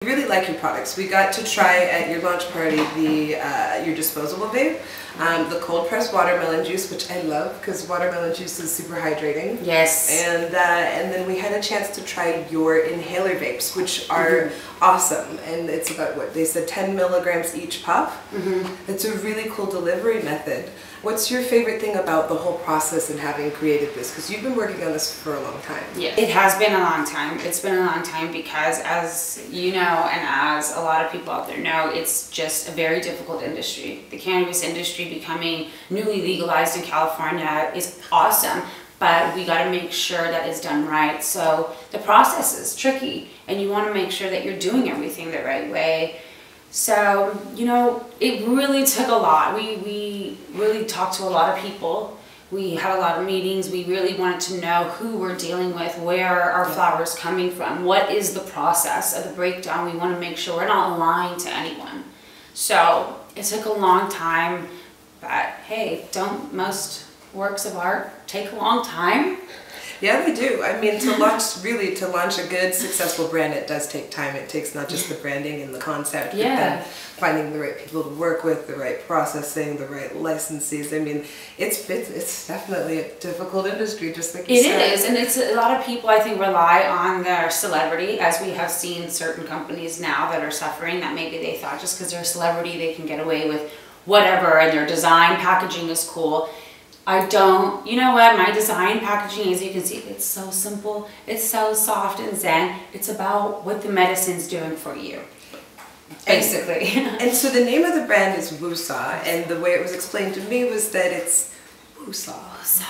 We really like your products. We got to try at your launch party your disposable vape, the cold pressed watermelon juice, which I love because watermelon juice is super hydrating. Yes. And then we had a chance to try your inhaler vapes, which are awesome. And it's about, what they said, 10 milligrams each puff. It's a really cool delivery method. What's your favorite thing about the whole process and having created this? Because you've been working on this for a long time. Yeah, it has been a long time. It's been a long time because, as you know, and as a lot of people out there know, it's just a very difficult industry. The cannabis industry becoming newly legalized in California is awesome, but we got to make sure that it's done right. So the process is tricky, and you want to make sure that you're doing everything the right way. So, you know, it really took a lot. We really talked to a lot of people. We had a lot of meetings. We really wanted to know who we're dealing with, where are our flowers coming from, what is the process of the breakdown. We want to make sure we're not lying to anyone. So it took a long time, but hey, don't most works of art take a long time? Yeah, they do. I mean, to launch a good, successful brand, it does take time. It takes not just the branding and the concept, but then finding the right people to work with, the right processing, the right licensees. I mean, it's definitely a difficult industry, just like you said. It is, and it's a lot of people, I think, rely on their celebrity, as we have seen certain companies now that are suffering, that maybe they thought just because they're a celebrity they can get away with whatever, and their design packaging is cool. I don't, you know what, my design packaging, as you can see, it's so simple, it's so soft and zen. It's about what the medicine's doing for you, basically. And so the name of the brand is Wusah, and the way it was explained to me was that it's Wusah.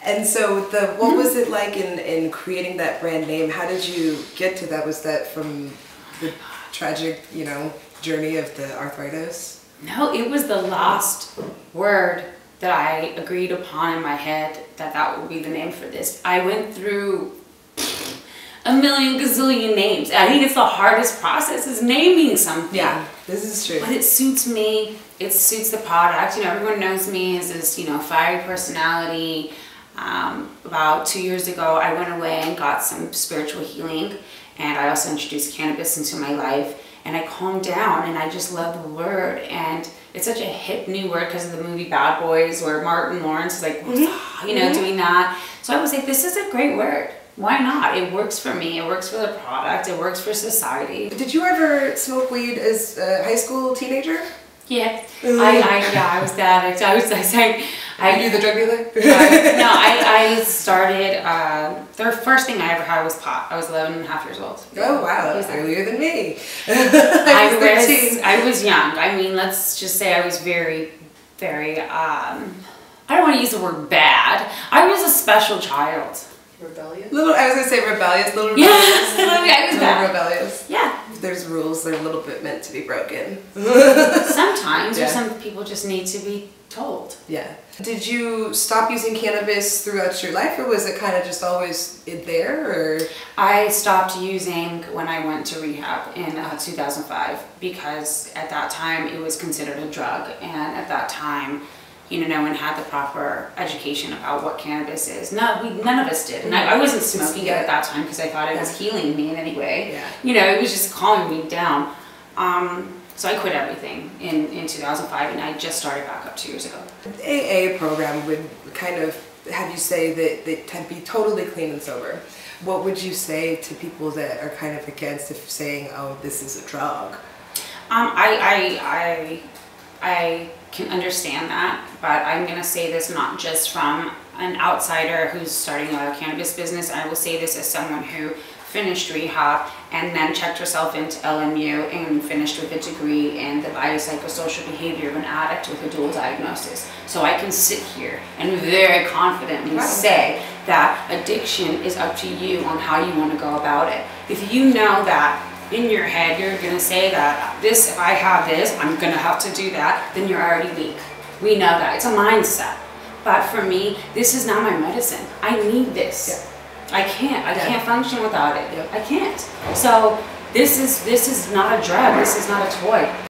And so what was it like in creating that brand name? How did you get to that? Was that from the tragic, you know, journey of the arthritis? No, it was the last word that I agreed upon in my head that would be the name for this. I went through a million gazillion names. I think it's the hardest process is naming something. Yeah, this is true. But it suits me. It suits the product. You know, everyone knows me as this, you know, fiery personality. About 2 years ago, I went away and got some spiritual healing, and I also introduced cannabis into my life. And I calmed down, and I just love the word. And it's such a hip new word because of the movie Bad Boys, where Martin Lawrence is like, you know, doing that. So I was like, this is a great word. Why not? It works for me. It works for the product. It works for society. Did you ever smoke weed as a high school teenager? Yeah. I was the addict. Were you the drug dealer? No, I started, the first thing I ever had was pot. I was 11 and a half years old. Oh wow, that was earlier than me. I was young. I mean, let's just say I was very, very, I don't want to use the word bad. I was a special child. Rebellious? I was going to say rebellious, little rebellious. Yeah, I was bad. Rebellious. Yeah. If there's rules, they're a little bit meant to be broken. Sometimes, or some people just need to be told. Yeah. Did you stop using cannabis throughout your life, or was it kind of just always there? Or I stopped using when I went to rehab in 2005 because at that time it was considered a drug, and at that time, you know, no one had the proper education about what cannabis is. None of us did. And I wasn't smoking it at that time because I thought it was healing me in any way. Yeah. You know, it was just calming me down. So I quit everything in 2005, and I just started back up 2 years ago. The AA program would kind of have you say that they tend to be totally clean and sober. What would you say to people that are kind of against saying, oh, this is a drug? I can understand that, but I'm going to say this not just from an outsider who's starting a cannabis business. I will say this as someone who finished rehab and then checked herself into LMU and finished with a degree in the biopsychosocial behavior of an addict with a dual diagnosis. So I can sit here and very confidently say that addiction is up to you on how you want to go about it. If you know that in your head you're going to say that if I have this, I'm going to have to do that, then you're already weak. We know that. It's a mindset. But for me, this is not my medicine. I need this. Yeah. I can't function without it. I can't. So this is not a drug. This is not a toy.